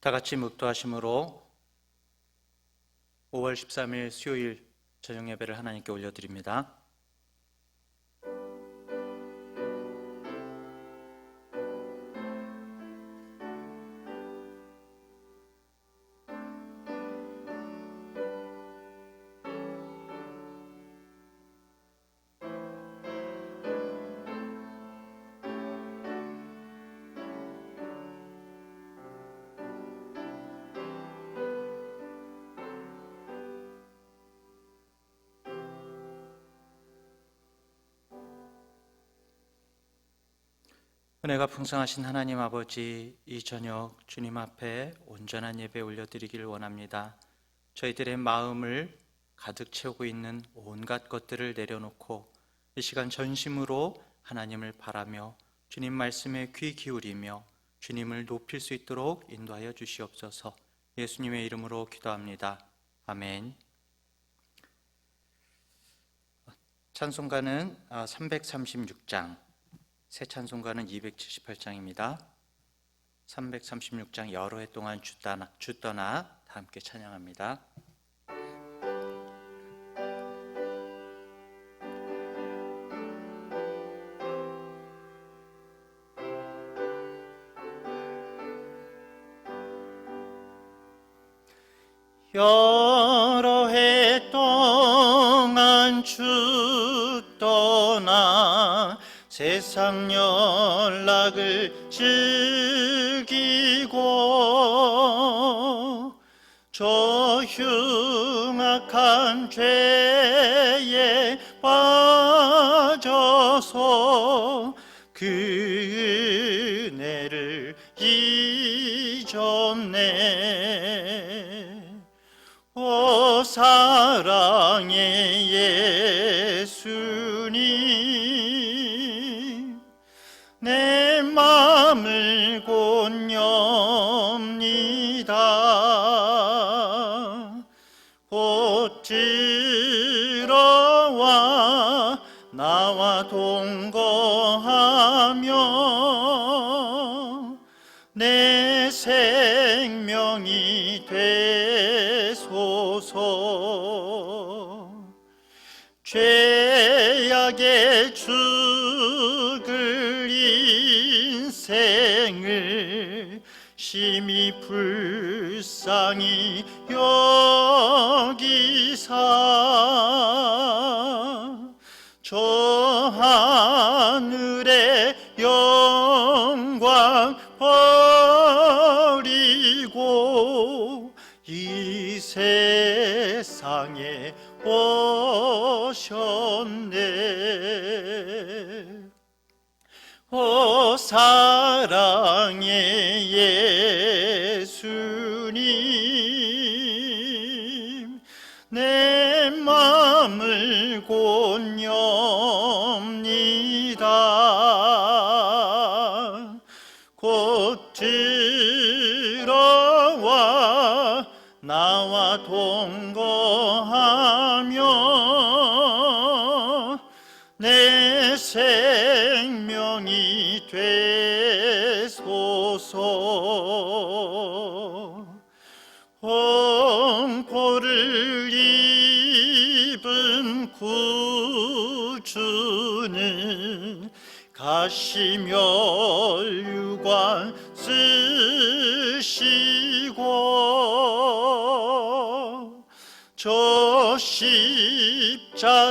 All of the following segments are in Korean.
다 같이 묵도하심으로 5월 13일 수요일 저녁 예배를 하나님께 올려드립니다. 은혜가 풍성하신 하나님 아버지, 이 저녁 주님 앞에 온전한 예배 올려드리기를 원합니다. 저희들의 마음을 가득 채우고 있는 온갖 것들을 내려놓고 이 시간 전심으로 하나님을 바라며 주님 말씀에 귀 기울이며 주님을 높일 수 있도록 인도하여 주시옵소서. 예수님의 이름으로 기도합니다. 아멘. 찬송가는 336장, 새 찬송가는 278장입니다. 336장 여러 해 동안 주 떠나 다 함께 찬양합니다. 여러 해 동안 주 떠나 세상 연락을 즐기고 저 흉악한 죄에 빠져서 그 은혜를 잊었네. 오 사랑의 예수님, 내 맘을 곧엽니다. 곧 들어와 나와 동거하며 내 생명이 되소서. 죄악에 죽을 인생을 심히 불쌍히 여기사 저 하늘의 영광 버리고 이 세상에 오셨네. 오 사랑의 예수님, 내 맘을 곧엽니다. 곧 들어와 나와 동거하며 내 생명이 되소서. 홍포를 입은 구주는 가시면류관 쓰시고 저 십자가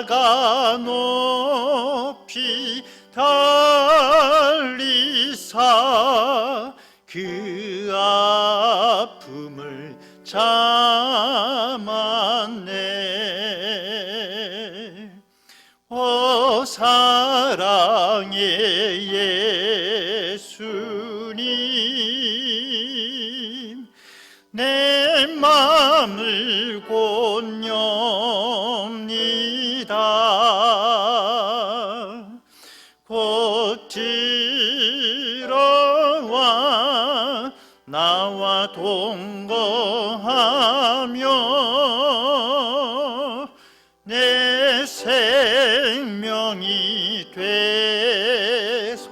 높이 달리사 그 아픔을 참았네. 오 사랑의 예수님, 내 맘을 곧엽니다. 곧 들어와 나와 동거하며 내 생명이 되소서.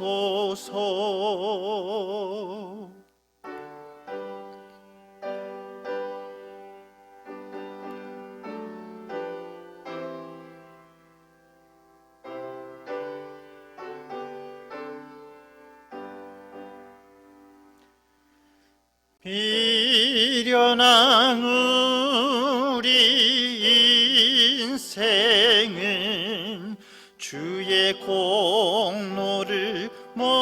미련한 우리 인생은 주의 공로를 모르고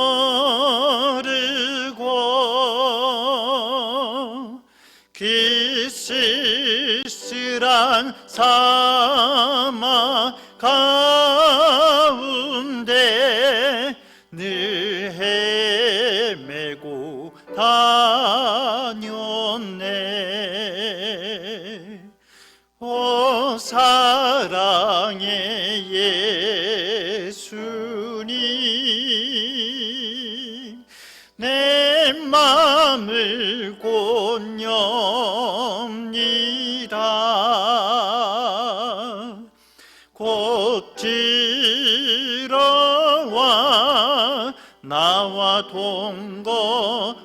그 쓸쓸한 사막 가운데 늘 헤매고 다녔네. 오 사랑의 예수님, 내 맘을 곧 엽니다. 곧 들어와 나와 동거하며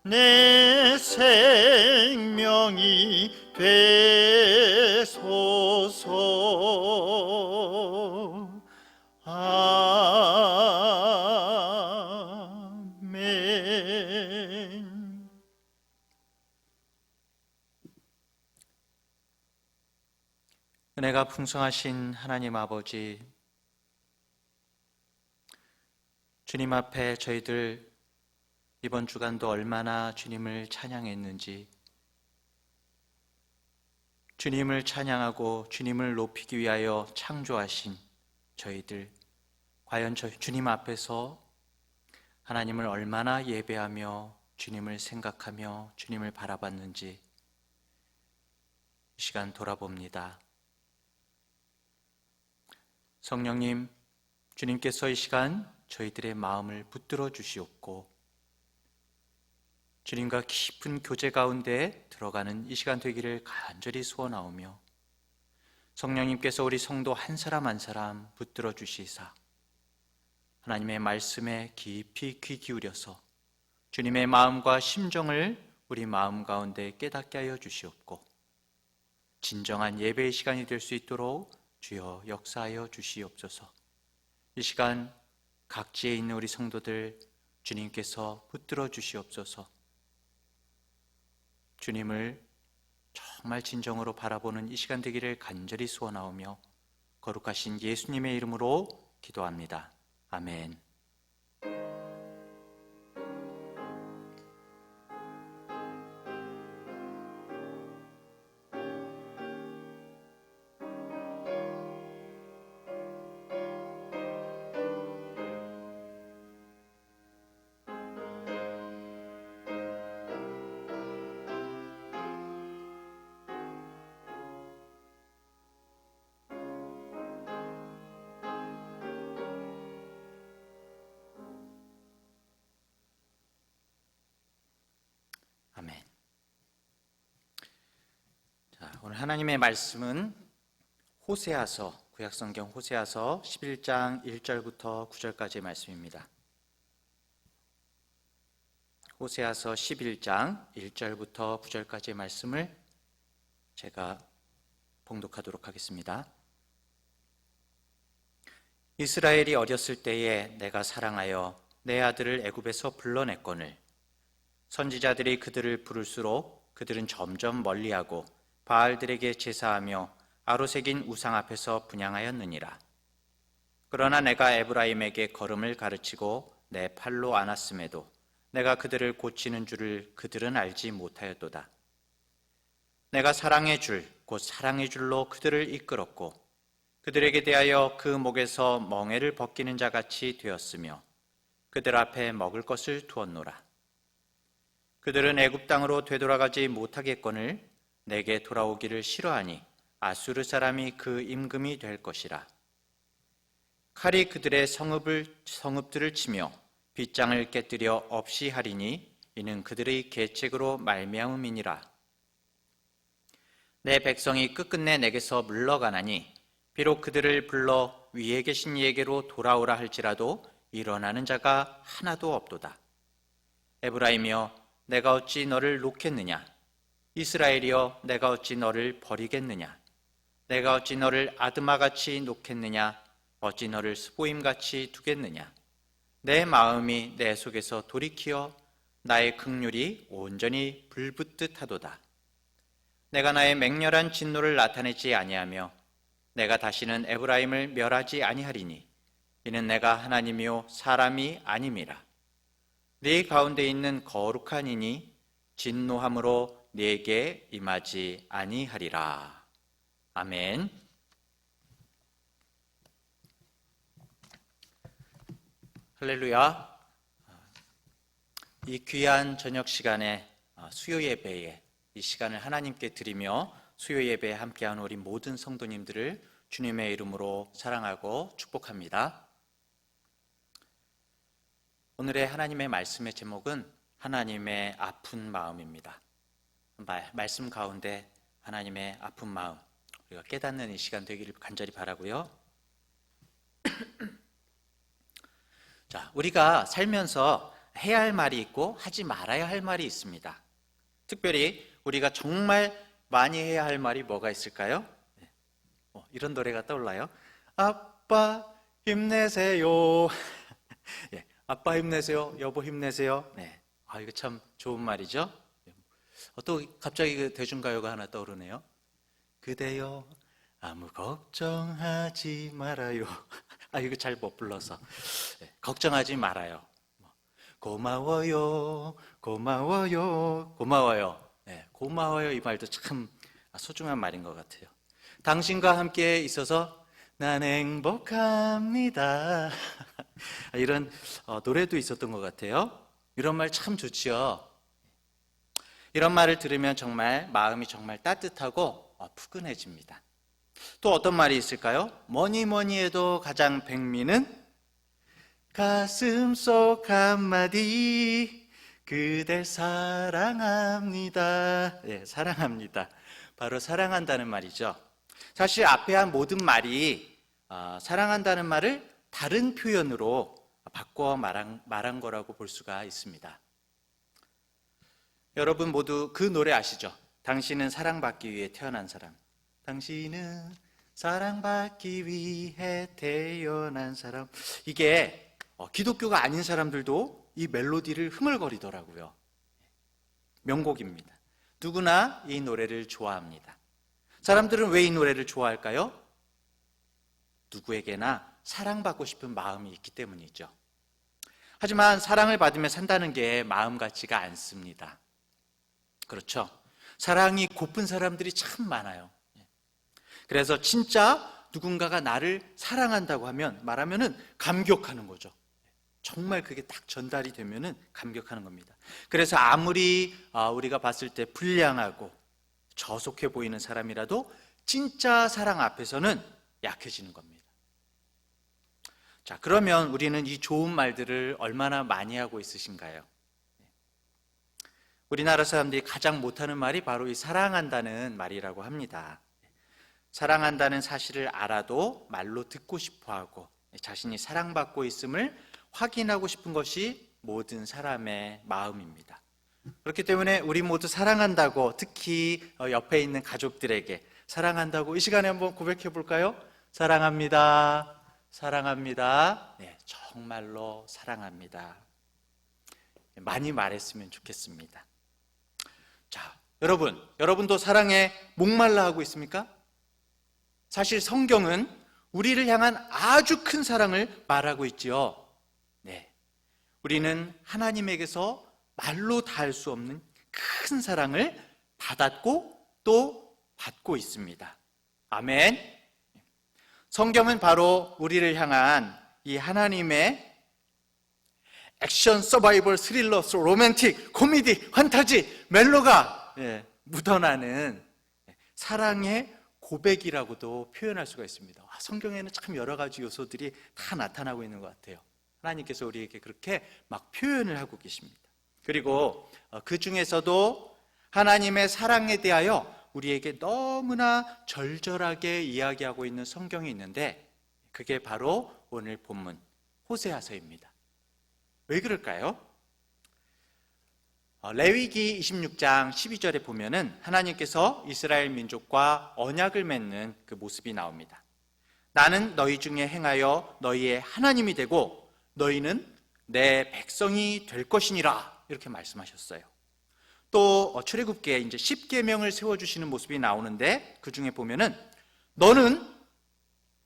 내 생명이 되소서. 아멘. 은혜가 풍성하신 하나님 아버지, 주님 앞에 저희들 이번 주간도 얼마나 주님을 찬양했는지, 주님을 찬양하고 주님을 높이기 위하여 창조하신 저희들, 과연 주님 앞에서 하나님을 얼마나 예배하며 주님을 생각하며 주님을 바라봤는지 이 시간 돌아봅니다. 성령님, 주님께서 이 시간 저희들의 마음을 붙들어 주시옵고 주님과 깊은 교제 가운데 들어가는 이 시간 되기를 간절히 소원하오며, 성령님께서 우리 성도 한 사람 한 사람 붙들어 주시사 하나님의 말씀에 깊이 귀 기울여서 주님의 마음과 심정을 우리 마음 가운데 깨닫게 하여 주시옵고 진정한 예배의 시간이 될 수 있도록 주여 역사하여 주시옵소서. 이 시간 각지에 있는 우리 성도들 주님께서 붙들어 주시옵소서. 주님을 정말 진정으로 바라보는 이 시간 되기를 간절히 소원하오며 거룩하신 예수님의 이름으로 기도합니다. 아멘. 아멘. 자, 오늘 하나님의 말씀은 호세아서, 구약성경 호세아서 11장 1절부터 9절까지의 말씀입니다. 호세아서 11장 1절부터 9절까지의 말씀을 제가 봉독하도록 하겠습니다. 이스라엘이 어렸을 때에 내가 사랑하여 내 아들을 애굽에서 불러냈거늘 선지자들이 그들을 부를수록 그들은 점점 멀리하고 바알들에게 제사하며 아로새긴 우상 앞에서 분향하였느니라. 그러나 내가 에브라임에게 걸음을 가르치고 내 팔로 안았음에도 내가 그들을 고치는 줄을 그들은 알지 못하였도다. 내가 사랑의 줄, 곧 사랑의 줄로 그들을 이끌었고 그들에게 대하여 그 목에서 멍에를 벗기는 자같이 되었으며 그들 앞에 먹을 것을 두었노라. 그들은 애굽 땅으로 되돌아가지 못하겠거늘 내게 돌아오기를 싫어하니 아수르 사람이 그 임금이 될 것이라. 칼이 그들의 성읍들을 치며 빗장을 깨뜨려 없이 하리니 이는 그들의 계책으로 말미암음이니라. 내 백성이 끝끝내 내게서 물러가나니 비록 그들을 불러 위에 계신 이에게로 돌아오라 할지라도 일어나는 자가 하나도 없도다. 에브라임이여 내가 어찌 너를 놓겠느냐? 이스라엘이여 내가 어찌 너를 버리겠느냐? 내가 어찌 너를 아드마같이 놓겠느냐? 어찌 너를 스보임같이 두겠느냐? 내 마음이 내 속에서 돌이키어 나의 긍휼이 온전히 불붙듯 하도다. 내가 나의 맹렬한 진노를 나타내지 아니하며 내가 다시는 에브라임을 멸하지 아니하리니 이는 내가 하나님이요 사람이 아님이라. 네 가운데 있는 거룩한 이니 진노함으로 네게 임하지 아니하리라. 아멘. 할렐루야. 이 귀한 저녁 시간에 수요 예배에 이 시간을 하나님께 드리며 수요 예배에 함께하는 우리 모든 성도님들을 주님의 이름으로 사랑하고 축복합니다. 오늘의 하나님의 말씀의 제목은 하나님의 아픈 마음입니다. 말씀 가운데 하나님의 아픈 마음 우리가 깨닫는 이 시간 되기를 간절히 바라고요. 자, 우리가 살면서 해야 할 말이 있고 하지 말아야 할 말이 있습니다. 특별히 우리가 정말 많이 해야 할 말이 뭐가 있을까요? 이런 노래가 떠올라요. 아빠 힘내세요. 예, 아빠 힘내세요. 여보 힘내세요. 네, 이거 참 좋은 말이죠. 또 갑자기 그 대중가요가 하나 떠오르네요. 그대여 아무 걱정하지 말아요. 이거 잘 못 불러서. 걱정하지 말아요. 고마워요, 고마워요, 고마워요. 고마워요 이 말도 참 소중한 말인 것 같아요. 당신과 함께 있어서 난 행복합니다. 이런 노래도 있었던 것 같아요. 이런 말 참 좋지요. 이런 말을 들으면 정말 마음이 정말 따뜻하고 푸근해집니다. 또 어떤 말이 있을까요? 뭐니 뭐니 해도 가장 백미는 가슴속 한마디 그댈 사랑합니다. 사랑합니다. 바로 사랑한다는 말이죠. 사실 앞에 한 모든 말이 사랑한다는 말을 다른 표현으로 바꿔 말한 거라고 볼 수가 있습니다. 여러분 모두 그 노래 아시죠? 당신은 사랑받기 위해 태어난 사람. 당신은 사랑받기 위해 태어난 사람. 이게 기독교가 아닌 사람들도 이 멜로디를 흥얼거리더라고요. 명곡입니다. 누구나 이 노래를 좋아합니다. 사람들은 왜 이 노래를 좋아할까요? 누구에게나 사랑받고 싶은 마음이 있기 때문이죠. 하지만 사랑을 받으며 산다는 게 마음 같지가 않습니다. 그렇죠? 사랑이 고픈 사람들이 참 많아요. 그래서 진짜 누군가가 나를 사랑한다고 말하면은 감격하는 거죠. 정말 그게 딱 전달이 되면은 감격하는 겁니다. 그래서 아무리 우리가 봤을 때 불량하고 저속해 보이는 사람이라도 진짜 사랑 앞에서는 약해지는 겁니다. 자, 그러면 우리는 이 좋은 말들을 얼마나 많이 하고 있으신가요? 우리나라 사람들이 가장 못하는 말이 바로 이 사랑한다는 말이라고 합니다. 사랑한다는 사실을 알아도 말로 듣고 싶어하고 자신이 사랑받고 있음을 확인하고 싶은 것이 모든 사람의 마음입니다. 그렇기 때문에 우리 모두 사랑한다고, 특히 옆에 있는 가족들에게 사랑한다고 이 시간에 한번 고백해 볼까요? 사랑합니다. 사랑합니다. 네, 정말로 사랑합니다. 많이 말했으면 좋겠습니다. 자, 여러분도 사랑에 목말라 하고 있습니까? 사실 성경은 우리를 향한 아주 큰 사랑을 말하고 있지요. 네, 우리는 하나님에게서 말로 다할 수 없는 큰 사랑을 받았고 또 받고 있습니다. 아멘. 성경은 바로 우리를 향한 이 하나님의 액션, 서바이벌, 스릴러, 로맨틱, 코미디, 판타지, 멜로가 묻어나는 사랑의 고백이라고도 표현할 수가 있습니다. 성경에는 참 여러 가지 요소들이 다 나타나고 있는 것 같아요. 하나님께서 우리에게 그렇게 막 표현을 하고 계십니다. 그리고 그 중에서도 하나님의 사랑에 대하여 우리에게 너무나 절절하게 이야기하고 있는 성경이 있는데 그게 바로 오늘 본문 호세아서입니다. 왜 그럴까요? 레위기 26장 12절에 보면은 하나님께서 이스라엘 민족과 언약을 맺는 그 모습이 나옵니다. 나는 너희 중에 행하여 너희의 하나님이 되고 너희는 내 백성이 될 것이니라 이렇게 말씀하셨어요. 또 출애굽기에 이제 10계명을 세워주시는 모습이 나오는데 그 중에 보면은 너는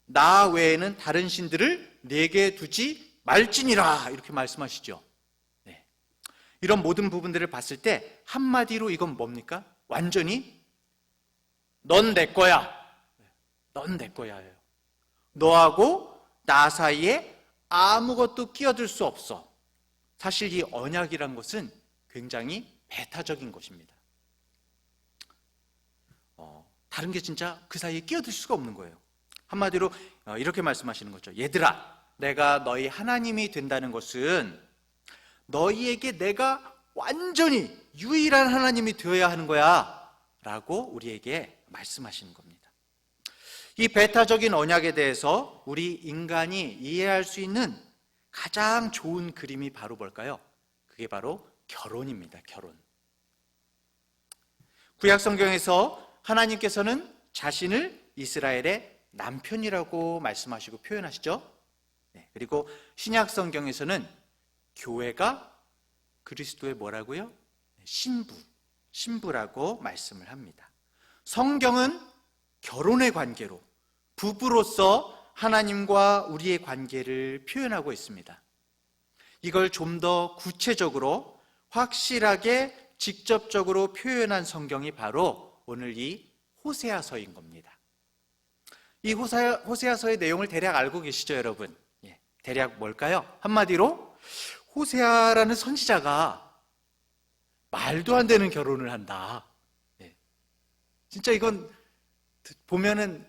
나 외에는 다른 신들을 내게 두지 말지니라 이렇게 말씀하시죠. 네. 이런 모든 부분들을 봤을 때 한마디로 이건 뭡니까? 완전히 넌 내 거야. 넌 내 거야예요. 너하고 나 사이에 아무것도 끼어들 수 없어. 사실 이 언약이란 것은 굉장히 배타적인 것입니다. 다른 게 진짜 그 사이에 끼어들 수가 없는 거예요. 한마디로 이렇게 말씀하시는 거죠. 얘들아, 내가 너희 하나님이 된다는 것은 너희에게 내가 완전히 유일한 하나님이 되어야 하는 거야 라고 우리에게 말씀하시는 겁니다. 이 배타적인 언약에 대해서 우리 인간이 이해할 수 있는 가장 좋은 그림이 바로 뭘까요? 그게 바로 결혼입니다. 결혼. 구약 성경에서 하나님께서는 자신을 이스라엘의 남편이라고 말씀하시고 표현하시죠. 네, 그리고 신약 성경에서는 교회가 그리스도의 뭐라고요? 신부라고 말씀을 합니다. 성경은 결혼의 관계로 부부로서 하나님과 우리의 관계를 표현하고 있습니다. 이걸 좀 더 구체적으로 확실하게 직접적으로 표현한 성경이 바로 오늘 이 호세아서인 겁니다. 이 호세아서의 내용을 대략 알고 계시죠, 여러분? 예, 대략 뭘까요? 한마디로 호세아라는 선지자가 말도 안 되는 결혼을 한다. 예, 진짜 이건 보면은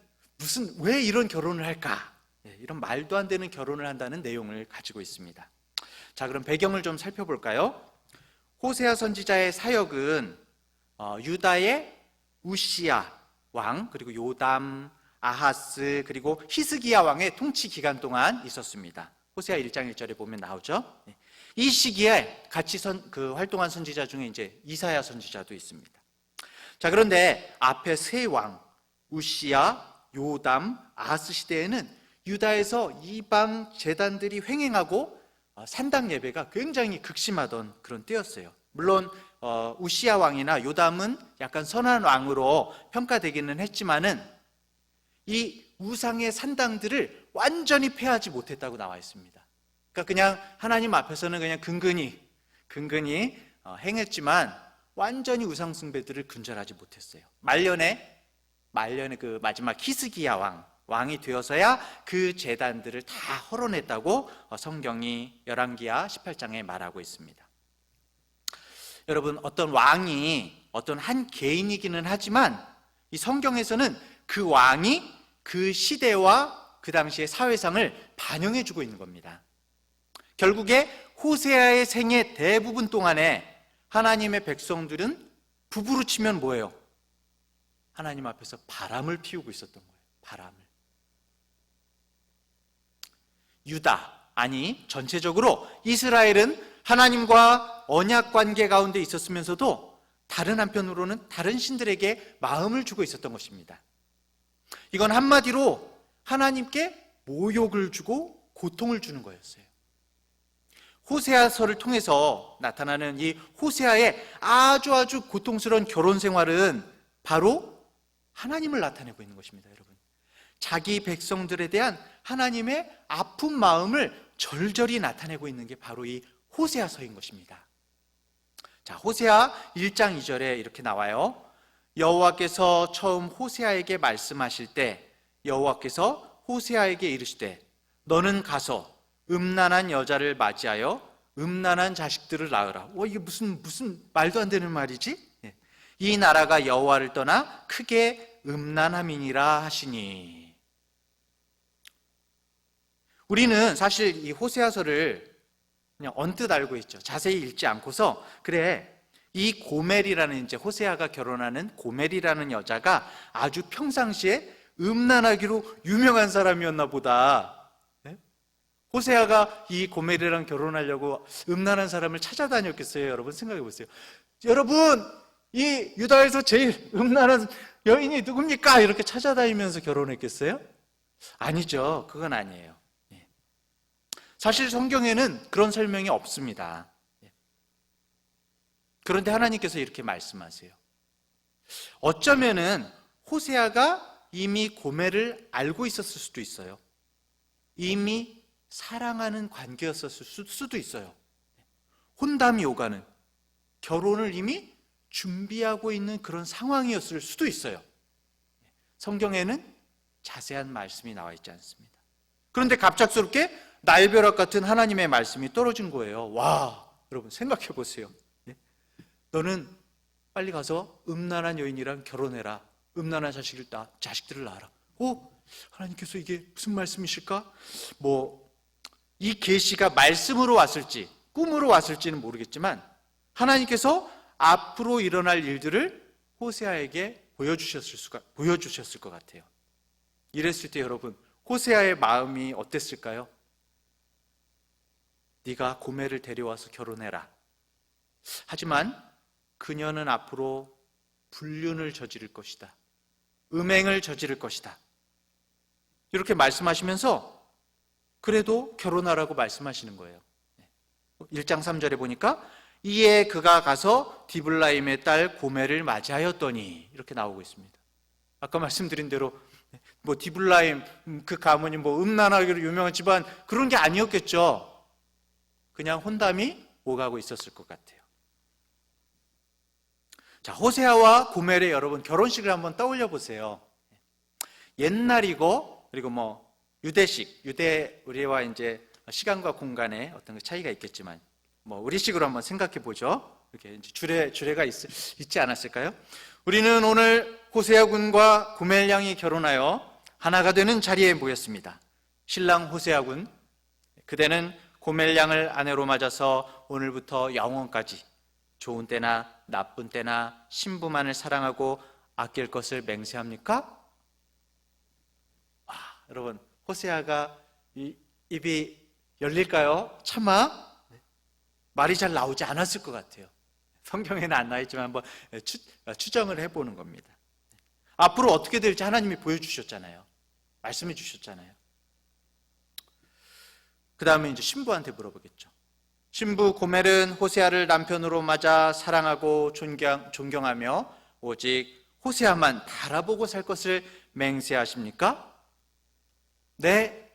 왜 이런 결혼을 할까? 예, 이런 말도 안 되는 결혼을 한다는 내용을 가지고 있습니다. 자, 그럼 배경을 좀 살펴볼까요? 호세아 선지자의 사역은 유다의 우시야 왕, 그리고 요담, 아하스, 그리고 히스기야 왕의 통치 기간 동안 있었습니다. 호세아 1장 1절에 보면 나오죠. 이 시기에 같이 활동한 선지자 중에 이제 이사야 선지자도 있습니다. 자, 그런데 앞에 세 왕, 우시야, 요담, 아하스 시대에는 유다에서 이방 제단들이 횡행하고 산당 예배가 굉장히 극심하던 그런 때였어요. 물론 우시야 왕이나 요담은 약간 선한 왕으로 평가되기는 했지만은 이 우상의 산당들을 완전히 폐하지 못했다고 나와 있습니다. 그러니까 그냥 하나님 앞에서는 그냥 근근히 행했지만 완전히 우상 숭배들을 근절하지 못했어요. 말년에 그 마지막 히스기야 왕이 되어서야 그 제단들을 다 헐어냈다고 성경이 열왕기하 18장에 말하고 있습니다. 여러분, 어떤 왕이 어떤 한 개인이기는 하지만 이 성경에서는 그 왕이 그 시대와 그 당시의 사회상을 반영해주고 있는 겁니다. 결국에 호세아의 생애 대부분 동안에 하나님의 백성들은 부부로 치면 뭐예요? 하나님 앞에서 바람을 피우고 있었던 거예요. 바람을. 전체적으로 이스라엘은 하나님과 언약 관계 가운데 있었으면서도 다른 한편으로는 다른 신들에게 마음을 주고 있었던 것입니다. 이건 한마디로 하나님께 모욕을 주고 고통을 주는 거였어요. 호세아서를 통해서 나타나는 이 호세아의 아주 고통스러운 결혼 생활은 바로 하나님을 나타내고 있는 것입니다, 여러분. 자기 백성들에 대한 하나님의 아픈 마음을 절절히 나타내고 있는 게 바로 이 호세아서인 것입니다. 자, 호세아 1장 2절에 이렇게 나와요. 여호와께서 처음 호세아에게 말씀하실 때 여호와께서 호세아에게 이르시되 너는 가서 음란한 여자를 맞이하여 음란한 자식들을 낳으라. 이게 무슨 말도 안 되는 말이지? 이 나라가 여호와를 떠나 크게 음란함이니라 하시니. 우리는 사실 이 호세아서를 그냥 언뜻 알고 있죠. 자세히 읽지 않고서 그래, 이 고멜이라는 이제 호세아가 결혼하는 고멜이라는 여자가 아주 평상시에 음란하기로 유명한 사람이었나 보다. 네? 호세아가 이 고멜이랑 결혼하려고 음란한 사람을 찾아다녔겠어요? 여러분 생각해 보세요. 여러분, 이 유다에서 제일 음란한 여인이 누굽니까? 이렇게 찾아다니면서 결혼했겠어요? 아니죠. 그건 아니에요. 사실 성경에는 그런 설명이 없습니다. 그런데 하나님께서 이렇게 말씀하세요. 어쩌면은 호세아가 이미 고멜을 알고 있었을 수도 있어요. 이미 사랑하는 관계였었을 수도 있어요. 혼담이 오가는, 결혼을 이미 준비하고 있는 그런 상황이었을 수도 있어요. 성경에는 자세한 말씀이 나와 있지 않습니다. 그런데 갑작스럽게 날벼락 같은 하나님의 말씀이 떨어진 거예요. 와, 여러분 생각해 보세요. 너는 빨리 가서 음란한 여인이랑 결혼해라. 음란한 자식들을 낳아라. 하나님께서 이게 무슨 말씀이실까? 이 계시가 말씀으로 왔을지 꿈으로 왔을지는 모르겠지만 하나님께서 앞으로 일어날 일들을 호세아에게 보여주셨을 것 같아요. 이랬을 때 여러분, 호세아의 마음이 어땠을까요? 네가 고멜을 데려와서 결혼해라. 하지만 그녀는 앞으로 불륜을 저지를 것이다. 음행을 저지를 것이다. 이렇게 말씀하시면서 그래도 결혼하라고 말씀하시는 거예요. 1장 3절에 보니까 이에 그가 가서 디블라임의 딸 고멜을 맞이하였더니 이렇게 나오고 있습니다. 아까 말씀드린 대로 디블라임 그 가문이 음란하기로 유명한 집안 그런 게 아니었겠죠. 그냥 혼담이 오가고 있었을 것 같아요. 자, 호세아와 고멜의 여러분 결혼식을 한번 떠올려 보세요. 옛날이고 그리고 유대식, 우리와 이제 시간과 공간의 어떤 차이가 있겠지만 우리식으로 한번 생각해 보죠. 이렇게 이제 주례가 있지 않았을까요? 우리는 오늘 호세아 군과 고멜 양이 결혼하여 하나가 되는 자리에 모였습니다. 신랑 호세아 군, 그대는 고멜 양을 아내로 맞아서 오늘부터 영원까지 좋은 때나 나쁜 때나 신부만을 사랑하고 아낄 것을 맹세합니까? 여러분, 호세아가 입이 열릴까요? 차마 말이 잘 나오지 않았을 것 같아요. 성경에는 안 나와 있지만 한번 추정을 해보는 겁니다. 앞으로 어떻게 될지 하나님이 보여주셨잖아요. 말씀해 주셨잖아요. 그 다음에 이제 신부한테 물어보겠죠. 신부 고멜은 호세아를 남편으로 맞아 사랑하고 존경하며 오직 호세아만 바라보고 살 것을 맹세하십니까? 네.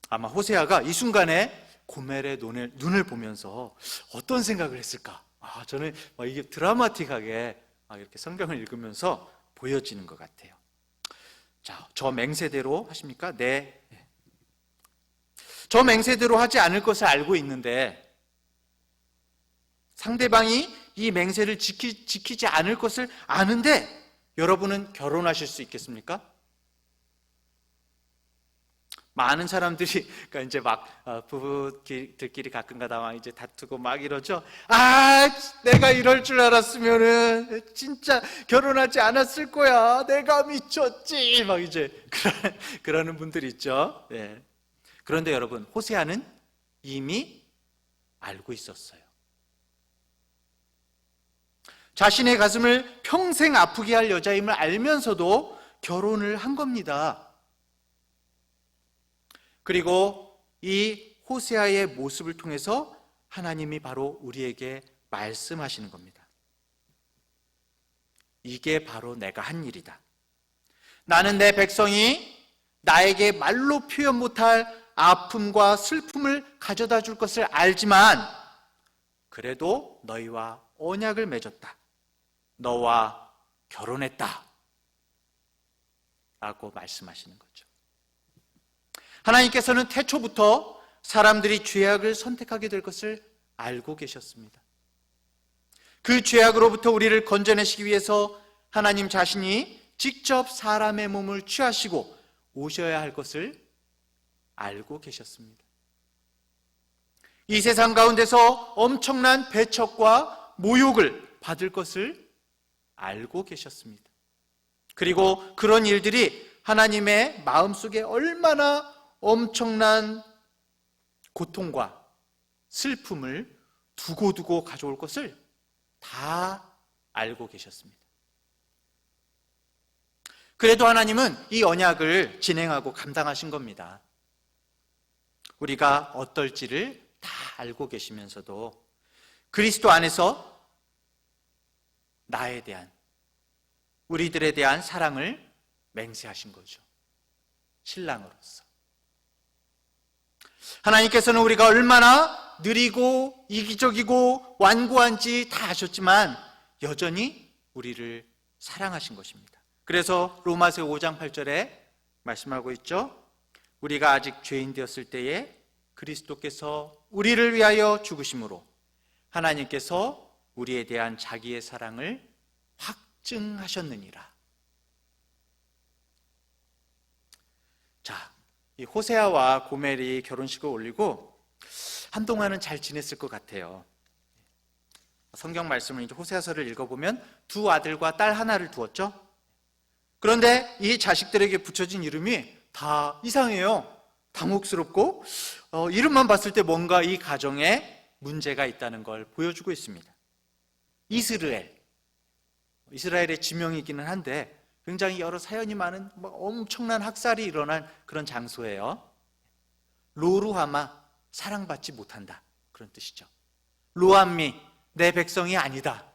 아마 호세아가 이 순간에 고멜의 눈을 보면서 어떤 생각을 했을까? 저는 이게 드라마틱하게 이렇게 성경을 읽으면서 보여지는 것 같아요. 자, 저 맹세대로 하십니까? 네. 저 맹세대로 하지 않을 것을 알고 있는데 상대방이 이 맹세를 지키지 않을 것을 아는데 여러분은 결혼하실 수 있겠습니까? 많은 사람들이 그러니까 이제 부부들끼리 가끔가다 이제 다투고 이러죠. 내가 이럴 줄 알았으면은 진짜 결혼하지 않았을 거야. 내가 미쳤지. 이제 그러는 분들이 있죠. 네. 그런데 여러분, 호세아는 이미 알고 있었어요. 자신의 가슴을 평생 아프게 할 여자임을 알면서도 결혼을 한 겁니다. 그리고 이 호세아의 모습을 통해서 하나님이 바로 우리에게 말씀하시는 겁니다. 이게 바로 내가 한 일이다. 나는 내 백성이 나에게 말로 표현 못할 아픔과 슬픔을 가져다 줄 것을 알지만 그래도 너희와 언약을 맺었다. 너와 결혼했다. 라고 말씀하시는 거죠. 하나님께서는 태초부터 사람들이 죄악을 선택하게 될 것을 알고 계셨습니다. 그 죄악으로부터 우리를 건져내시기 위해서 하나님 자신이 직접 사람의 몸을 취하시고 오셔야 할 것을 알고 계셨습니다. 이 세상 가운데서 엄청난 배척과 모욕을 받을 것을 알고 계셨습니다. 그리고 그런 일들이 하나님의 마음속에 얼마나 엄청난 고통과 슬픔을 두고두고 가져올 것을 다 알고 계셨습니다. 그래도 하나님은 이 언약을 진행하고 감당하신 겁니다. 우리가 어떨지를 다 알고 계시면서도 그리스도 안에서 나에 대한, 우리들에 대한 사랑을 맹세하신 거죠. 신랑으로서. 하나님께서는 우리가 얼마나 느리고 이기적이고 완고한지 다 아셨지만 여전히 우리를 사랑하신 것입니다. 그래서 로마서 5장 8절에 말씀하고 있죠. 우리가 아직 죄인 되었을 때에 그리스도께서 우리를 위하여 죽으심으로 하나님께서 우리에 대한 자기의 사랑을 확증하셨느니라. 자, 이 호세아와 고멜이 결혼식을 올리고 한동안은 잘 지냈을 것 같아요. 성경 말씀을 이제 호세아서를 읽어보면 두 아들과 딸 하나를 두었죠. 그런데 이 자식들에게 붙여진 이름이 다 이상해요. 당혹스럽고 이름만 봤을 때 뭔가 이 가정에 문제가 있다는 걸 보여주고 있습니다. 이스라엘의 지명이기는 한데 굉장히 여러 사연이 많은 엄청난 학살이 일어난 그런 장소예요. 로루하마, 사랑받지 못한다, 그런 뜻이죠. 로암미, 내 백성이 아니다.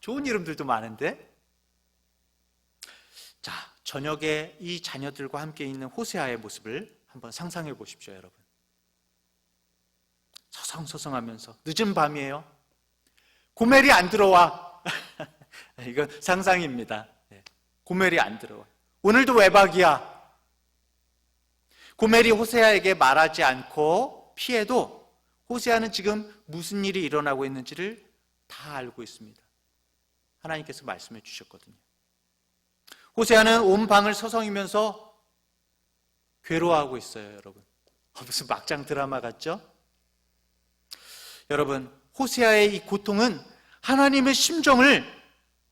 좋은 이름들도 많은데, 자, 저녁에 이 자녀들과 함께 있는 호세아의 모습을 한번 상상해 보십시오, 여러분. 서성서성하면서 늦은 밤이에요. 고멜이 안 들어와. 이건 상상입니다. 고멜이 안 들어와. 오늘도 외박이야. 고멜이 호세아에게 말하지 않고 피해도 호세아는 지금 무슨 일이 일어나고 있는지를 다 알고 있습니다. 하나님께서 말씀해 주셨거든요. 호세아는 온 방을 서성이면서 괴로워하고 있어요, 여러분. 무슨 막장 드라마 같죠? 여러분, 호세아의 이 고통은 하나님의 심정을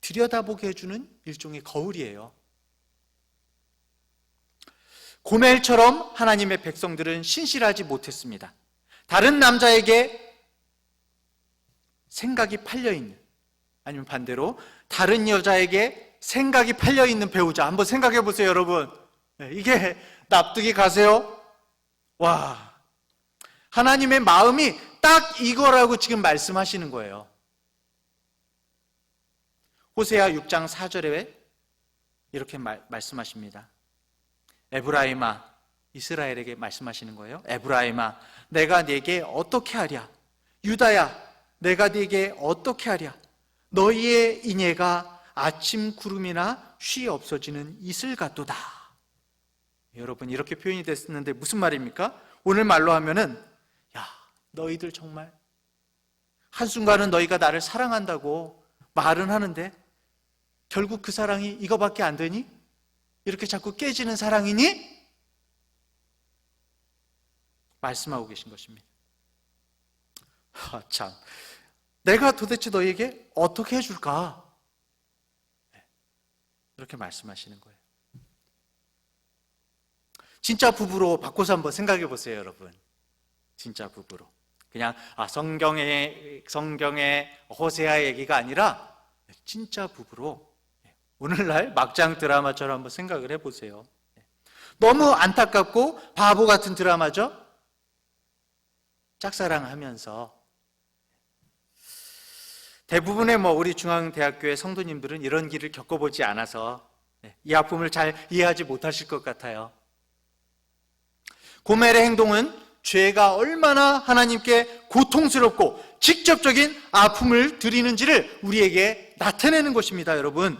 들여다보게 해주는 일종의 거울이에요. 고멜처럼 하나님의 백성들은 신실하지 못했습니다. 다른 남자에게 생각이 팔려있는, 아니면 반대로 다른 여자에게 생각이 팔려있는 배우자, 한번 생각해 보세요, 여러분. 이게 납득이 가세요? 와, 하나님의 마음이 딱 이거라고 지금 말씀하시는 거예요. 호세아 6장 4절에 이렇게 말씀하십니다. 에브라임아, 이스라엘에게 말씀하시는 거예요. 에브라임아, 내가 네게 어떻게 하랴? 유다야, 내가 네게 어떻게 하랴? 너희의 인애가 아침 구름이나 쉬 없어지는 이슬 같도다. 여러분, 이렇게 표현이 됐는데 무슨 말입니까? 오늘 말로 하면은, 야, 너희들 정말 한순간은 너희가 나를 사랑한다고 말은 하는데 결국 그 사랑이 이거밖에 안 되니? 이렇게 자꾸 깨지는 사랑이니? 말씀하고 계신 것입니다. 참, 내가 도대체 너희에게 어떻게 해줄까? 이렇게 말씀하시는 거예요. 진짜 부부로 바꿔서 한번 생각해 보세요, 여러분. 진짜 부부로. 그냥 성경의 호세아 얘기가 아니라 진짜 부부로 오늘날 막장 드라마처럼 한번 생각을 해보세요. 너무 안타깝고 바보 같은 드라마죠? 짝사랑하면서 대부분의 우리 중앙대학교의 성도님들은 이런 길을 겪어보지 않아서 이 아픔을 잘 이해하지 못하실 것 같아요. 고멜의 행동은 죄가 얼마나 하나님께 고통스럽고 직접적인 아픔을 드리는지를 우리에게 나타내는 것입니다, 여러분.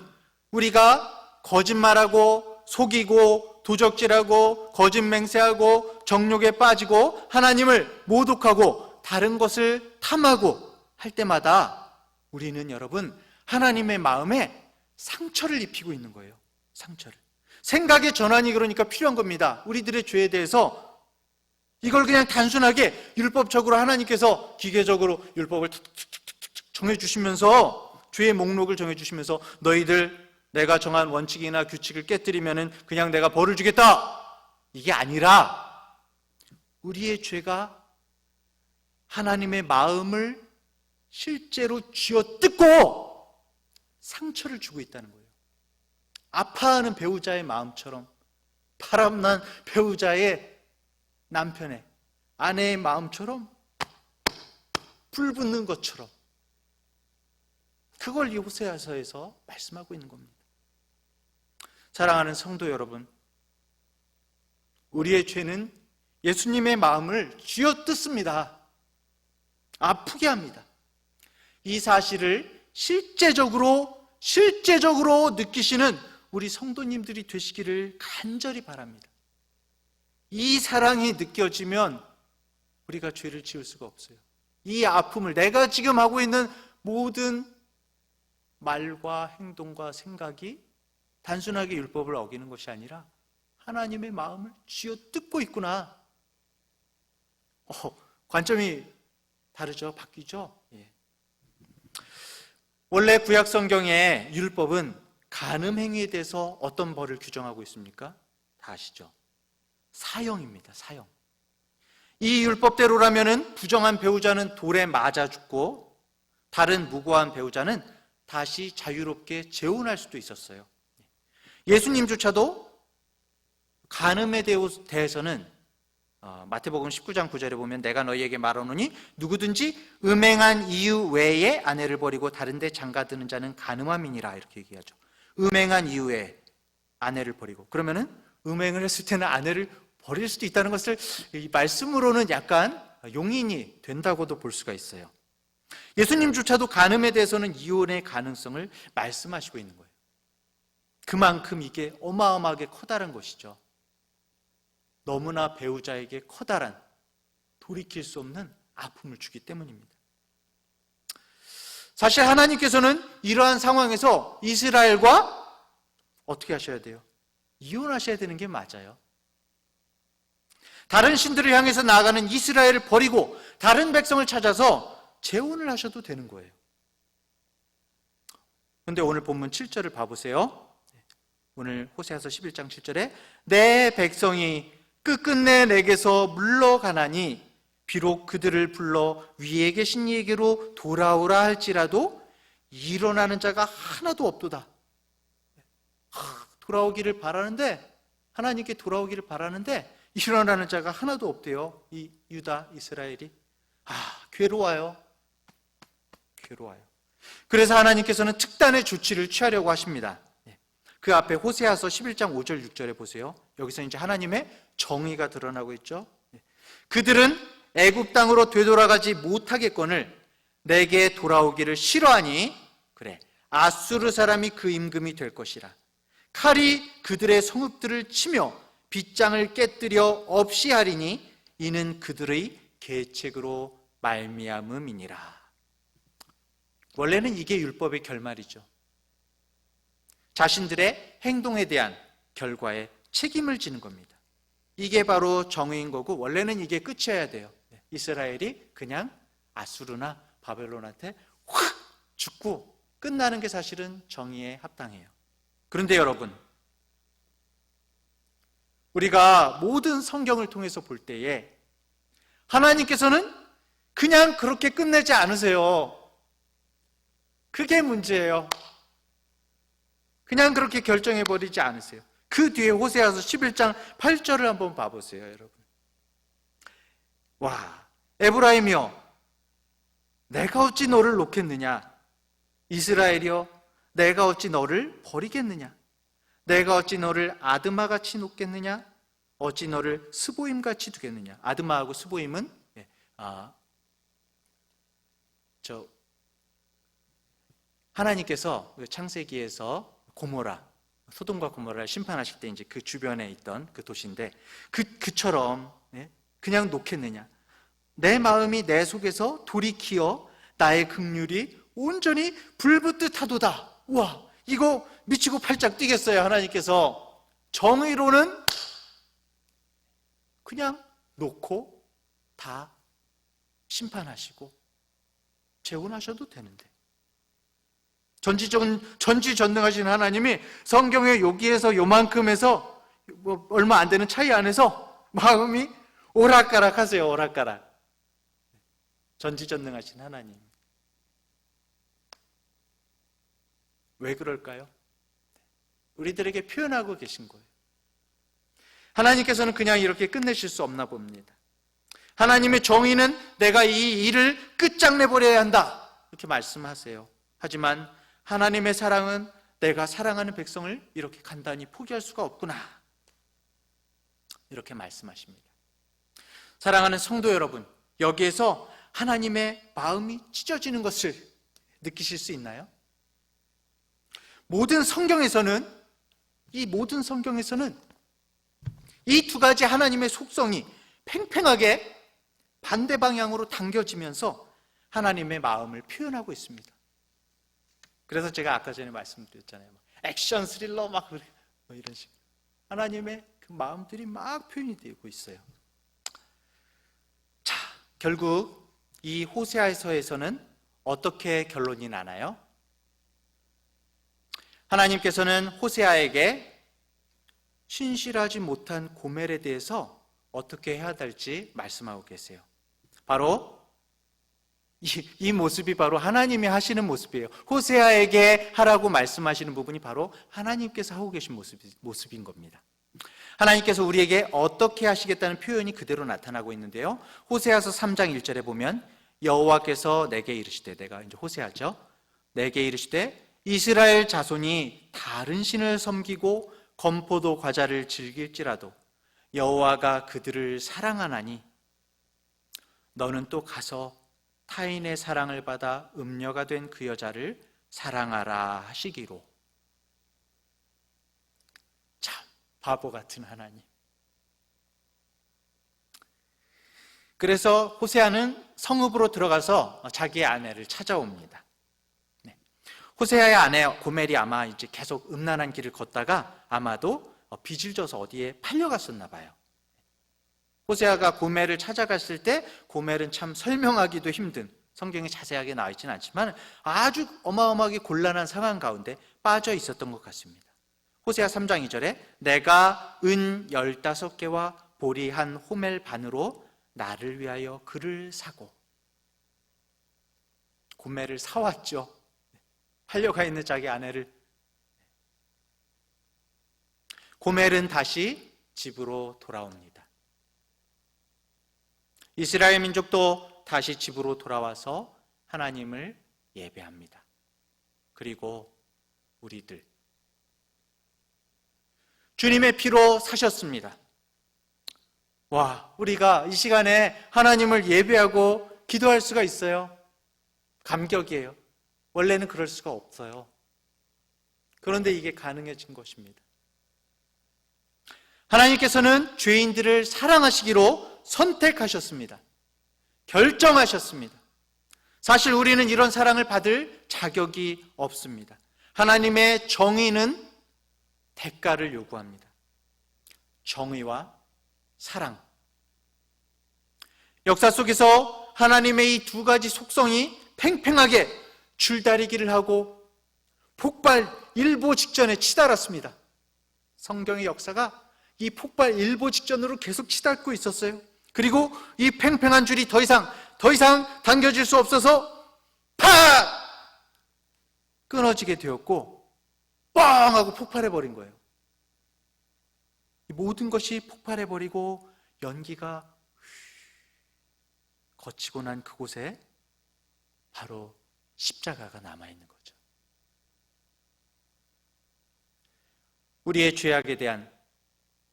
우리가 거짓말하고 속이고 도적질하고 거짓 맹세하고 정욕에 빠지고 하나님을 모독하고 다른 것을 탐하고 할 때마다 우리는 여러분 하나님의 마음에 상처를 입히고 있는 거예요. 상처를. 생각의 전환이 그러니까 필요한 겁니다. 우리들의 죄에 대해서 이걸 그냥 단순하게 율법적으로 하나님께서 기계적으로 율법을 정해주시면서 죄의 목록을 정해주시면서 너희들 내가 정한 원칙이나 규칙을 깨뜨리면은 그냥 내가 벌을 주겠다, 이게 아니라 우리의 죄가 하나님의 마음을 실제로 쥐어뜯고 상처를 주고 있다는 거예요. 아파하는 배우자의 마음처럼, 바람난 배우자의 남편의, 아내의 마음처럼 불붙는 것처럼, 그걸 이 호세아서에서 말씀하고 있는 겁니다. 사랑하는 성도 여러분, 우리의 죄는 예수님의 마음을 쥐어뜯습니다. 아프게 합니다. 이 사실을 실제적으로 느끼시는 우리 성도님들이 되시기를 간절히 바랍니다. 이 사랑이 느껴지면 우리가 죄를 지을 수가 없어요. 이 아픔을, 내가 지금 하고 있는 모든 말과 행동과 생각이 단순하게 율법을 어기는 것이 아니라 하나님의 마음을 쥐어뜯고 있구나. 관점이 다르죠? 바뀌죠? 예. 원래 구약 성경의 율법은 간음 행위에 대해서 어떤 벌을 규정하고 있습니까? 다 아시죠? 사형입니다. 사형. 이 율법대로라면은 부정한 배우자는 돌에 맞아 죽고 다른 무고한 배우자는 다시 자유롭게 재혼할 수도 있었어요. 예수님조차도 간음에 대해서는 마태복음 19장 9절에 보면 내가 너희에게 말하노니 누구든지 음행한 이유 외에 아내를 버리고 다른 데 장가드는 자는 간음함이니라, 이렇게 얘기하죠. 음행한 이유에 아내를 버리고, 그러면은 음행을 했을 때는 아내를 버릴 수도 있다는 것을 이 말씀으로는 약간 용인이 된다고도 볼 수가 있어요. 예수님조차도 간음에 대해서는 이혼의 가능성을 말씀하시고 있는 거예요. 그만큼 이게 어마어마하게 커다란 것이죠. 너무나 배우자에게 커다란, 돌이킬 수 없는 아픔을 주기 때문입니다. 사실 하나님께서는 이러한 상황에서 이스라엘과 어떻게 하셔야 돼요? 이혼하셔야 되는 게 맞아요. 다른 신들을 향해서 나아가는 이스라엘을 버리고 다른 백성을 찾아서 재혼을 하셔도 되는 거예요. 그런데 오늘 본문 7절을 봐보세요. 오늘 호세아서 11장 7절에 내 백성이 끝끝내 내게서 물러가나니 비록 그들을 불러 위에 계신 이에게로 돌아오라 할지라도 일어나는 자가 하나도 없도다. 돌아오기를 바라는데, 하나님께 돌아오기를 바라는데 일어나는 자가 하나도 없대요. 이 유다, 이스라엘이. 괴로워요. 그래서 하나님께서는 특단의 조치를 취하려고 하십니다. 그 앞에 호세아서 11장 5절 6절에 보세요. 여기서 이제 하나님의 정의가 드러나고 있죠. 그들은 애굽 땅으로 되돌아가지 못하겠거늘 내게 돌아오기를 싫어하니 그래 아수르 사람이 그 임금이 될 것이라. 칼이 그들의 성읍들을 치며 빗장을 깨뜨려 없이 하리니 이는 그들의 계책으로 말미암음이니라. 원래는 이게 율법의 결말이죠. 자신들의 행동에 대한 결과에 책임을 지는 겁니다. 이게 바로 정의인 거고, 원래는 이게 끝이어야 돼요. 이스라엘이 그냥 아수르나 바벨론한테 확 죽고 끝나는 게 사실은 정의에 합당해요. 그런데 여러분, 우리가 모든 성경을 통해서 볼 때에 하나님께서는 그냥 그렇게 끝내지 않으세요. 그게 문제예요. 그냥 그렇게 결정해버리지 않으세요. 그 뒤에 호세아서 11장 8절을 한번 봐보세요, 여러분. 에브라임이여, 내가 어찌 너를 놓겠느냐? 이스라엘이여, 내가 어찌 너를 버리겠느냐? 내가 어찌 너를 아드마같이 놓겠느냐? 어찌 너를 스보임같이 두겠느냐? 아드마하고 스보임은 하나님께서 창세기에서 소돔과 고모라를 심판하실 때 이제 그 주변에 있던 그 도시인데, 그처럼 그냥 놓겠느냐? 내 마음이 내 속에서 돌이키어 나의 긍휼이 온전히 불붙듯 하도다. 우와, 이거 미치고 팔짝 뛰겠어요. 하나님께서 정의로는 그냥 놓고 다 심판하시고 재혼하셔도 되는데, 전지전능하신 하나님이 성경에 여기에서 요만큼에서 얼마 안 되는 차이 안에서 마음이 오락가락하세요. 오락가락. 전지전능하신 하나님. 왜 그럴까요? 우리들에게 표현하고 계신 거예요. 하나님께서는 그냥 이렇게 끝내실 수 없나 봅니다. 하나님의 정의는 내가 이 일을 끝장내버려야 한다, 이렇게 말씀하세요. 하지만 하나님의 사랑은 내가 사랑하는 백성을 이렇게 간단히 포기할 수가 없구나, 이렇게 말씀하십니다. 사랑하는 성도 여러분, 여기에서 하나님의 마음이 찢어지는 것을 느끼실 수 있나요? 모든 성경에서는 이 두 가지 하나님의 속성이 팽팽하게 반대 방향으로 당겨지면서 하나님의 마음을 표현하고 있습니다. 그래서 제가 아까 전에 말씀드렸잖아요. 액션 스릴러 막 이런 식으로 하나님의 그 마음들이 막 표현이 되고 있어요. 자, 결국 이 호세아서에서는 어떻게 결론이 나나요? 하나님께서는 호세아에게 신실하지 못한 고멜에 대해서 어떻게 해야 될지 말씀하고 계세요. 바로 이 모습이 바로 하나님이 하시는 모습이에요. 호세아에게 하라고 말씀하시는 부분이 바로 하나님께서 하고 계신 모습인 겁니다. 하나님께서 우리에게 어떻게 하시겠다는 표현이 그대로 나타나고 있는데요. 호세아서 3장 1절에 보면 여호와께서 내게 이르시되, 내가 이제 호세아죠. 내게 이르시되 이스라엘 자손이 다른 신을 섬기고 건포도 과자를 즐길지라도 여호와가 그들을 사랑하나니 너는 또 가서 타인의 사랑을 받아 음녀가 된 그 여자를 사랑하라 하시기로. 참 바보 같은 하나님. 그래서 호세아는 성읍으로 들어가서 자기의 아내를 찾아옵니다. 호세아의 아내 고멜이 아마 이제 계속 음란한 길을 걷다가 아마도 빚을 져서 어디에 팔려갔었나 봐요. 호세아가 고멜을 찾아갔을 때 고멜은 참 설명하기도 힘든, 성경에 자세하게 나와 있지는 않지만 아주 어마어마하게 곤란한 상황 가운데 빠져 있었던 것 같습니다. 호세아 3장 2절에 내가 은 15개와 보리 한 호멜 반으로 나를 위하여 그를 사고. 고멜을 사왔죠. 팔려가 있는 자기 아내를. 고멜은 다시 집으로 돌아옵니다. 이스라엘 민족도 다시 집으로 돌아와서 하나님을 예배합니다. 그리고 우리들 주님의 피로 사셨습니다. 와, 우리가 이 시간에 하나님을 예배하고 기도할 수가 있어요. 감격이에요. 원래는 그럴 수가 없어요. 그런데 이게 가능해진 것입니다. 하나님께서는 죄인들을 사랑하시기로 선택하셨습니다. 결정하셨습니다. 사실 우리는 이런 사랑을 받을 자격이 없습니다. 하나님의 정의는 대가를 요구합니다. 정의와 사랑. 역사 속에서 하나님의 이 두 가지 속성이 팽팽하게 줄다리기를 하고 폭발일보 직전에 치달았습니다. 성경의 역사가 이 폭발일보 직전으로 계속 치닫고 있었어요. 그리고 이 팽팽한 줄이 더 이상 당겨질 수 없어서 팍! 끊어지게 되었고 뻥! 하고 폭발해버린 거예요. 모든 것이 폭발해버리고 연기가 거치고 난 그곳에 바로 십자가가 남아있는 거죠. 우리의 죄악에 대한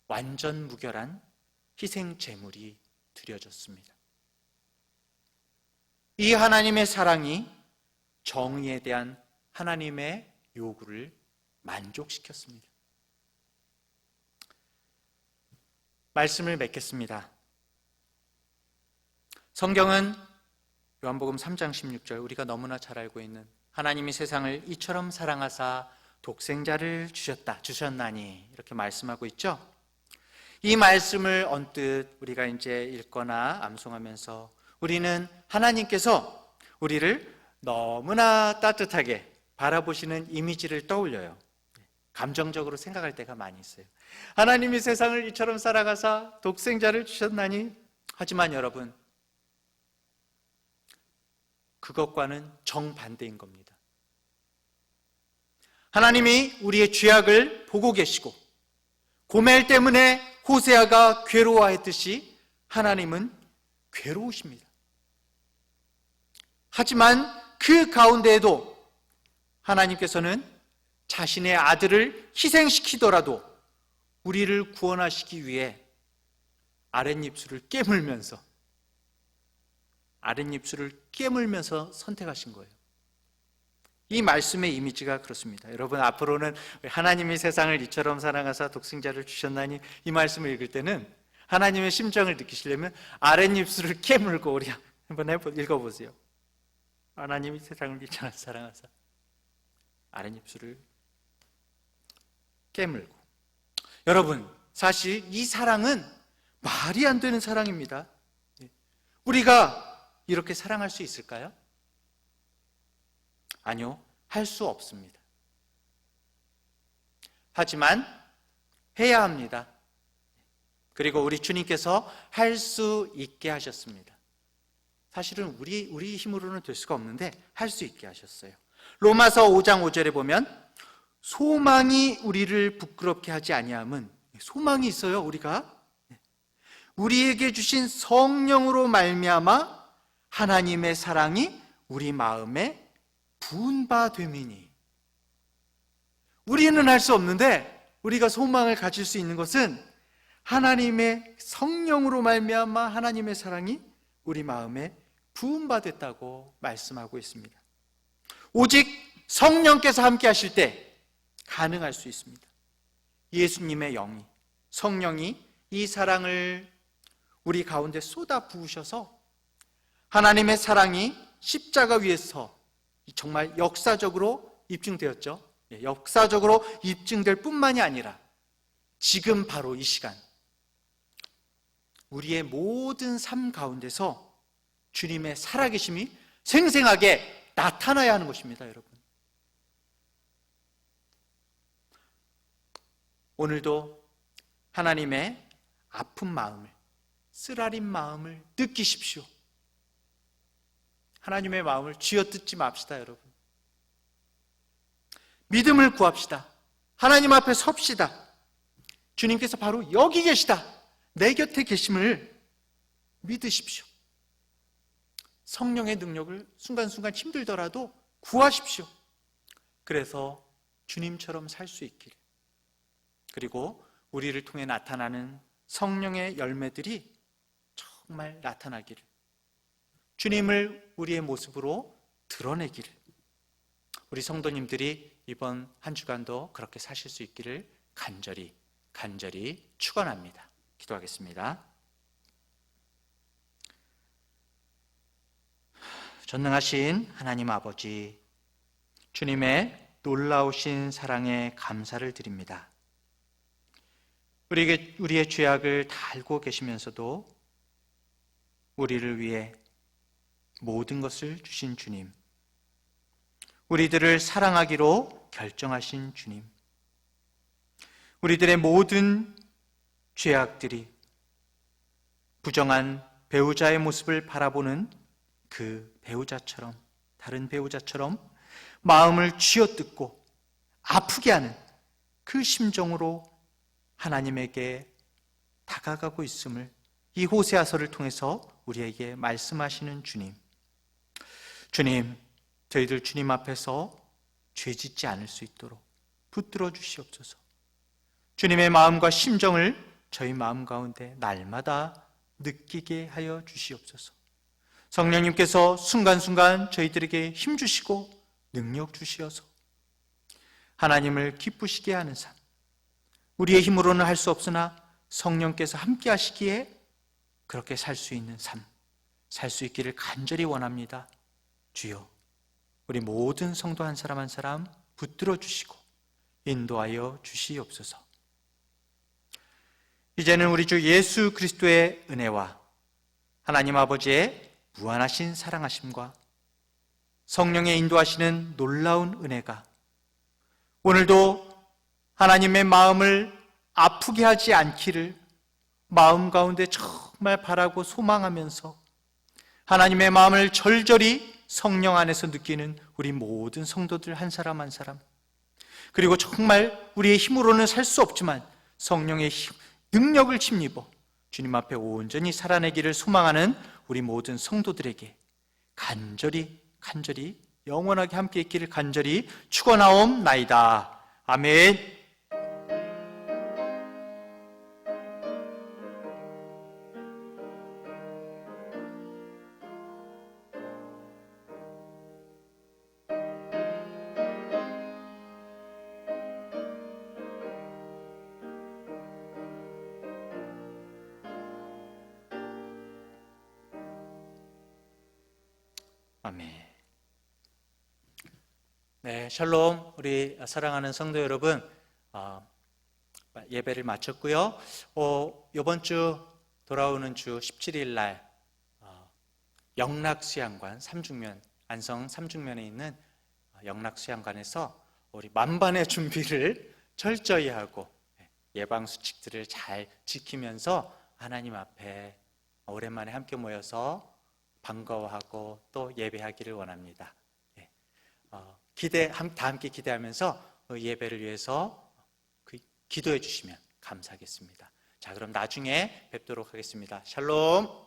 완전 무결한 희생 제물이 드려졌습니다. 이 하나님의 사랑이 정의에 대한 하나님의 요구를 만족시켰습니다. 말씀을 맺겠습니다. 성경은 요한복음 3장 16절, 우리가 너무나 잘 알고 있는 하나님이 세상을 이처럼 사랑하사 독생자를 주셨나니 이렇게 말씀하고 있죠. 이 말씀을 언뜻 우리가 이제 읽거나 암송하면서 우리는 하나님께서 우리를 너무나 따뜻하게 바라보시는 이미지를 떠올려요. 감정적으로 생각할 때가 많이 있어요. 하나님이 세상을 이처럼 사랑하사 독생자를 주셨나니. 하지만 여러분, 그것과는 정반대인 겁니다. 하나님이 우리의 죄악을 보고 계시고 고멜 때문에 호세아가 괴로워했듯이 하나님은 괴로우십니다. 하지만 그 가운데에도 하나님께서는 자신의 아들을 희생시키더라도 우리를 구원하시기 위해 아랫입술을 깨물면서 선택하신 거예요. 이 말씀의 이미지가 그렇습니다. 여러분, 앞으로는 하나님이 세상을 이처럼 사랑하사 독생자를 주셨나니, 이 말씀을 읽을 때는 하나님의 심정을 느끼시려면 아랫입술을 깨물고 우리 한번 읽어보세요. 하나님이 세상을 이처럼 사랑하사, 아랫입술을 깨물고. 여러분, 사실 이 사랑은 말이 안 되는 사랑입니다. 우리가 이렇게 사랑할 수 있을까요? 아니요, 할 수 없습니다. 하지만 해야 합니다. 그리고 우리 주님께서 할 수 있게 하셨습니다. 사실은 우리 힘으로는 될 수가 없는데 할 수 있게 하셨어요. 로마서 5장 5절에 보면 소망이 우리를 부끄럽게 하지 아니함은, 소망이 있어요. 우리에게 주신 성령으로 말미암아 하나님의 사랑이 우리 마음에 부은 바 됨이니. 우리는 할 수 없는데 우리가 소망을 가질 수 있는 것은 하나님의 성령으로 말미암아 하나님의 사랑이 우리 마음에 부은 바 됐다고 말씀하고 있습니다. 오직 성령께서 함께 하실 때 가능할 수 있습니다. 예수님의 영이, 성령이 이 사랑을 우리 가운데 쏟아 부으셔서 하나님의 사랑이 십자가 위에서 정말 역사적으로 입증되었죠. 역사적으로 입증될 뿐만이 아니라 지금 바로 이 시간 우리의 모든 삶 가운데서 주님의 살아계심이 생생하게 나타나야 하는 것입니다. 여러분, 오늘도 하나님의 아픈 마음을, 쓰라린 마음을 느끼십시오. 하나님의 마음을 쥐어뜯지 맙시다. 여러분, 믿음을 구합시다. 하나님 앞에 섭시다. 주님께서 바로 여기 계시다, 내 곁에 계심을 믿으십시오. 성령의 능력을 순간순간 힘들더라도 구하십시오. 그래서 주님처럼 살 수 있기를, 그리고 우리를 통해 나타나는 성령의 열매들이 정말 나타나기를, 주님을 우리의 모습으로 드러내기를, 우리 성도님들이 이번 한 주간도 그렇게 사실 수 있기를 간절히 축원합니다. 기도하겠습니다. 전능하신 하나님 아버지, 주님의 놀라우신 사랑에 감사를 드립니다. 우리의 죄악을 다 알고 계시면서도 우리를 위해 모든 것을 주신 주님, 우리들을 사랑하기로 결정하신 주님, 우리들의 모든 죄악들이 부정한 배우자의 모습을 바라보는 그 배우자처럼, 다른 배우자처럼 마음을 쥐어뜯고 아프게 하는 그 심정으로 하나님에게 다가가고 있음을 이 호세아서를 통해서 우리에게 말씀하시는 주님, 저희들 주님 앞에서 죄짓지 않을 수 있도록 붙들어 주시옵소서. 주님의 마음과 심정을 저희 마음 가운데 날마다 느끼게 하여 주시옵소서. 성령님께서 순간순간 저희들에게 힘 주시고 능력 주시어서 하나님을 기쁘시게 하는 삶, 우리의 힘으로는 할 수 없으나 성령께서 함께 하시기에 그렇게 살 수 있는 삶, 살 수 있기를 간절히 원합니다. 주여, 우리 모든 성도 한 사람 한 사람 붙들어 주시고 인도하여 주시옵소서. 이제는 우리 주 예수 그리스도의 은혜와 하나님 아버지의 무한하신 사랑하심과 성령의 인도하시는 놀라운 은혜가 오늘도 하나님의 마음을 아프게 하지 않기를 마음 가운데 정말 바라고 소망하면서 하나님의 마음을 절절히 성령 안에서 느끼는 우리 모든 성도들 한 사람 한 사람, 그리고 정말 우리의 힘으로는 살 수 없지만 성령의 능력을 힘입어 주님 앞에 온전히 살아내기를 소망하는 우리 모든 성도들에게 간절히 영원하게 함께 있기를 간절히 축원하옵나이다. 아멘. 아멘. 네, 샬롬. 우리 사랑하는 성도 여러분, 예배를 마쳤고요. 이번 주 돌아오는 주 17일 날 영락수양관 삼중면, 안성 삼중면에 있는 영락수양관에서 우리 만반의 준비를 철저히 하고 예방수칙들을 잘 지키면서 하나님 앞에 오랜만에 함께 모여서 반가워하고 또 예배하기를 원합니다. 다 함께 기대하면서 예배를 위해서 기도해 주시면 감사하겠습니다. 자, 그럼 나중에 뵙도록 하겠습니다. 샬롬.